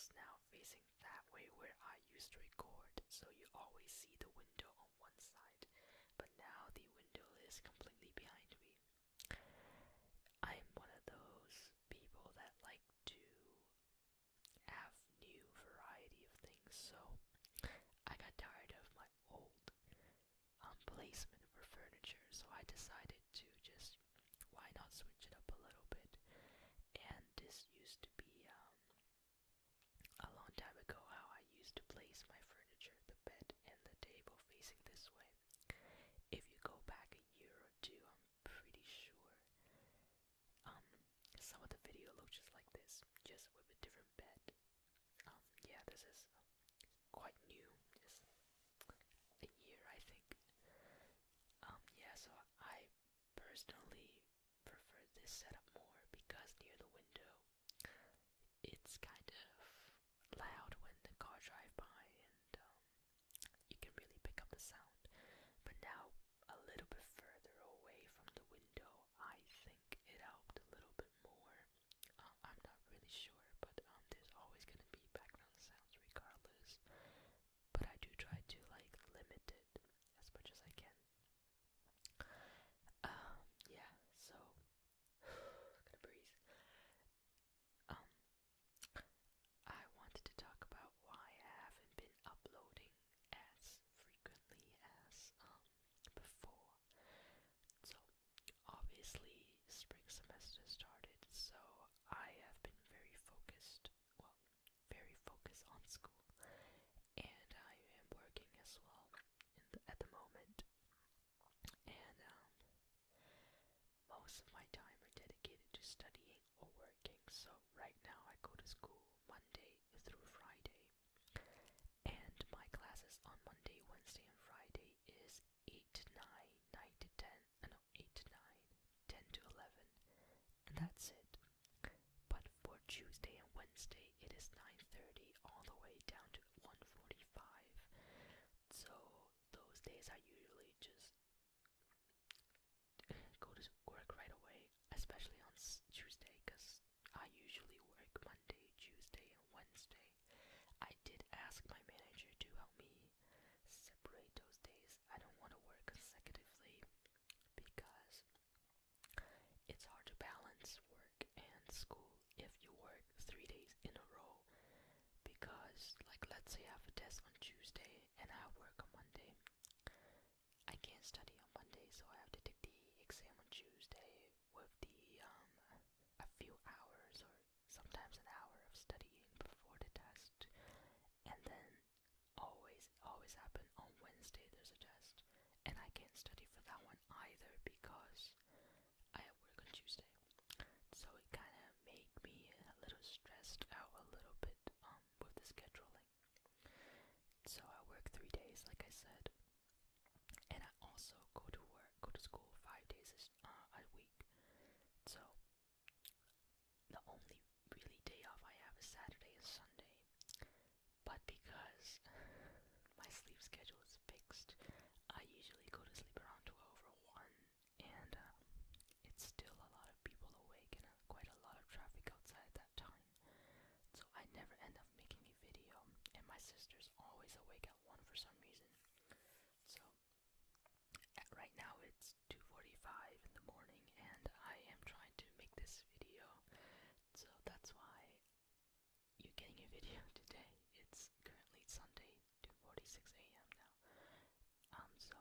is now facing that way where I used to record, so you always see the window on one side, but now the window is completely behind me. I'm one of those people that like to have new variety of things, so I got tired of my old placement for furniture, so I decided to just, why not switch it up a little bit. And this used to be a long time ago how I used to place my furniture, the bed and the table facing this way. If you go back a year or two, I'm pretty sure some of the video looks just like this, just with a different bed. Yeah, this is quite new, just a year I think. Yeah, so I personally prefer this setup more because near the window it's kind of loud when the car drive by, and you can really pick up the sound. But now a little bit further away from the window, I think it helped a little bit more. I'm not really sure, but there's always gonna be background sounds regardless. But I do try to like limit it as much as I can. Yeah, so gonna breathe. Um, I wanted to talk about why I haven't been uploading as frequently as before. So obviously spring semester started, so I have been very focused, on school, and I am working as well at the moment, and most of my time are dedicated to studying or working. So right now I go to school Monday through Friday, and my classes on Monday, Wednesday, and Friday is 8 to 9, 9 to 10, no, 8 to 9, 10 to 11, and that's it. But for Tuesday and Wednesday, it is 9:30 all the way down to 1:45. So those days I usually just go to work right away, especially on Tuesday, because I usually work Monday, Tuesday, and Wednesday. I did ask my manager to help me separate those days. I don't want to work consecutively because it's hard to balance work and school if you work 3 days in a row. Because, like, let's say I have a test on Tuesday and I work on Monday. I can't study on Monday, so I have to take the exam on Tuesday with the a few hours or sometimes an hour of studying before the test. And then always happen on Wednesday there's a test, and I can't study for that one either because I have work on Tuesday. So it kind of made me a little stressed out a little bit with the scheduling. So I work 3 days, like I said, and I also go to school 5 days a week. So the only really day off I have is Saturday and Sunday. But because my sleep schedule is fixed, I usually go to sleep around 12 or 1, and it's still a lot of people awake and quite a lot of traffic outside at that time. So I never end up making a video, and my sister's always awake at 1 for some reason. So right now it's 2:45 in the morning, and I am trying to make this video. So that's why you're getting a video today. It's currently Sunday, 2:46 a.m. now. So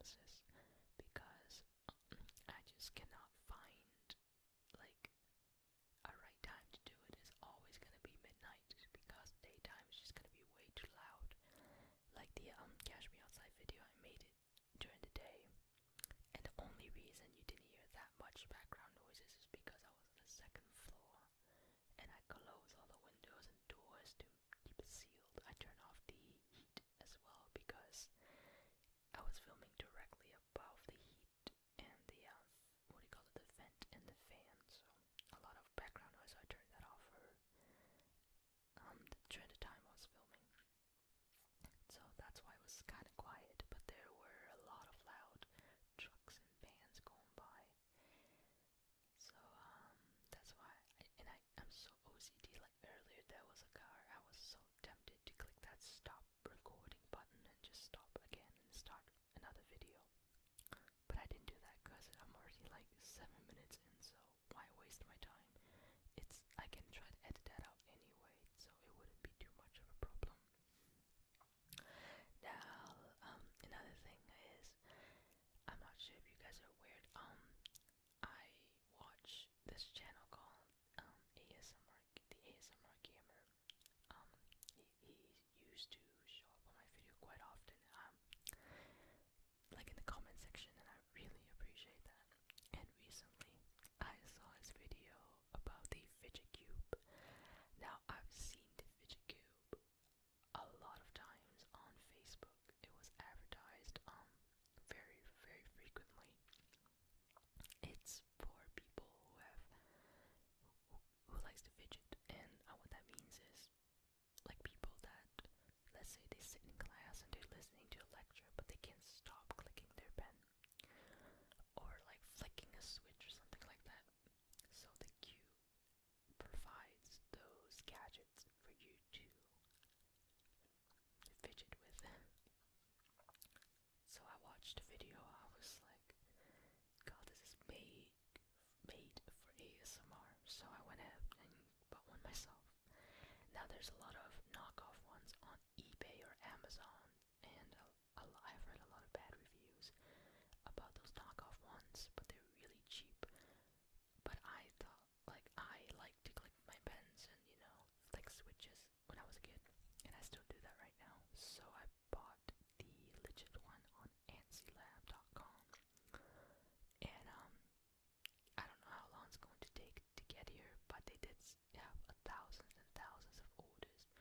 promises because I just cannot find like a right time to do it. Is always gonna be midnight because daytime is just gonna be way too loud. Like the Cash Me Outside video, I made it during the day, and the only reason you didn't hear that much background noises is because I was on the second floor and I close all the windows and doors to keep it sealed. I turn off the heat as well because I was filming directly above the heat and the what do you call it, the vent and the fan, so a lot of background noise. So I turned that off for during the time I was filming. So that's why it was kind of quiet, but there were a lot of loud trucks and vans going by. So that's why. I'm so OCD. Like earlier, there was a car. I was so tempted to click that stop recording button and just stop again and start another video. But I didn't do that because I'm already like 7 minutes in. So why waste my time? I can try to edit that out anyway, so it wouldn't be too much of a problem. Now, another thing is, I'm not sure if you guys are aware, I watch this channel called ASMR, the ASMR Gamer. He used to show up on my video quite often, like in the comment section, and I really appreciate that. And recently, I saw his video about the Fidget Cube. Now, I've seen the Fidget Cube a lot of times on Facebook. It was advertised very, very frequently. It's for people who likes to fidget, and what that means is like people that, let's say they sit in class and they're listening to a lecture, but they can't stop clicking their pen or like flicking a switch or something like that. So the cube provides those gadgets for you to fidget with. So I watched the video. I was like, God, this is made for ASMR. So I went ahead and bought one myself. Now there's a lot of knockoff ones on eBay or Amazon, and I've read a lot of bad reviews about those knockoff ones, but they're really cheap. But I thought, like, I like to click my pens and, flick switches when I was a kid, and I still do that right now. So I bought the legit one on AnsiLab.com, and I don't know how long it's going to take to get here, but they did have thousands and thousands of orders.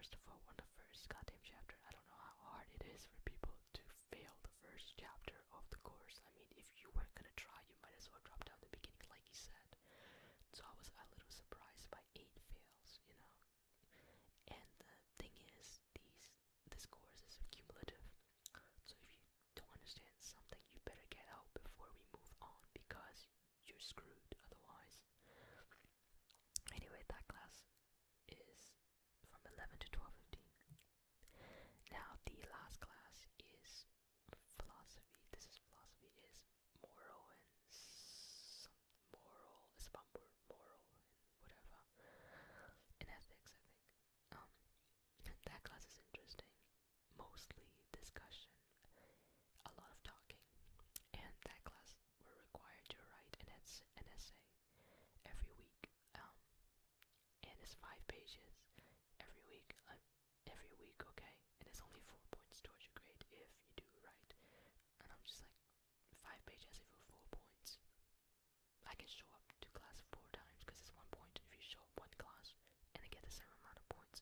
first of all, on the first goddamn chapter, I don't know how hard it is for people to fail the first chapter of the course. I mean, if you weren't gonna try, you might as well drop down the beginning, like he said. So I was a little surprised by 8 fails. And the thing is, this course is cumulative. So if you don't understand something, you better get out before we move on, because you're screwed otherwise. Anyway, that class is from 11 to 12:15. Now the last class is philosophy. This is philosophy is moral and moral. It's about moral and whatever. And ethics, I think. That class is interesting. Mostly discussion, a lot of talking. And that class we're required to write an essay every week. And it's 5 pages every week. Every week, okay? And it's only 4 points towards your grade if you do right. And I'm just like, 5 pages for 4 points. I can show up to class 4 times because it's 1 point if you show up 1 class and I get the same amount of points.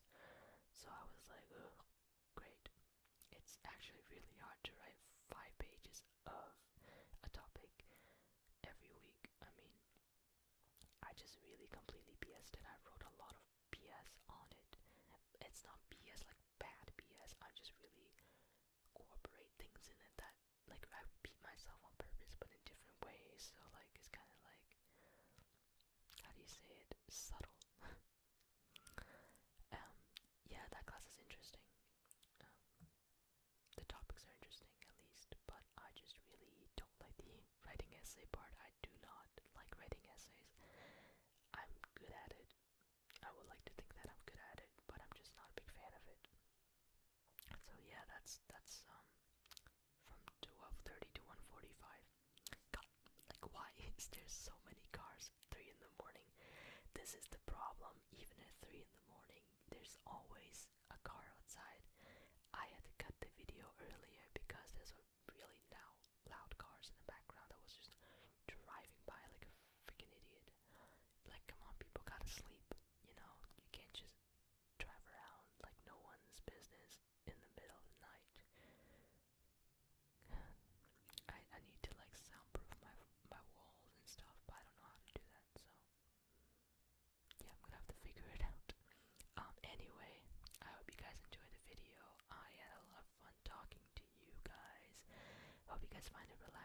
So I was like, ugh, great. It's actually really hard to write 5 pages of a topic every week. I mean, I just really completely BS'd it. I wrote a lot of BS on it. It's not BS like bad BS. I just really incorporate things in it that, like, I repeat myself on purpose but in different ways. So like, it's kind of like, how do you say it? Subtle. Yeah, that class is interesting. The topics are interesting, at least, but I just really don't like the writing essay part. I do not like writing essays. I'm good at it. I would like to think that I'm good at it, but I'm just not a big fan of it. So yeah, that's from 12:30 to 1:45. God, like, why is there so many cars 3 in the morning? This is the problem. Even at 3 in the morning, there's always a car outside. I had to cut the video earlier because there's a really loud cars in the background that was just driving by like a freaking idiot. Like, come on, people gotta sleep, you can't just drive around like no one's business in the middle of the night. I need to like soundproof my walls and stuff, but I don't know how to do that, so yeah, I'm gonna have to figure it out. Anyway, I hope you guys enjoyed the video. I had a lot of fun talking to you guys. Hope you guys find it relaxing.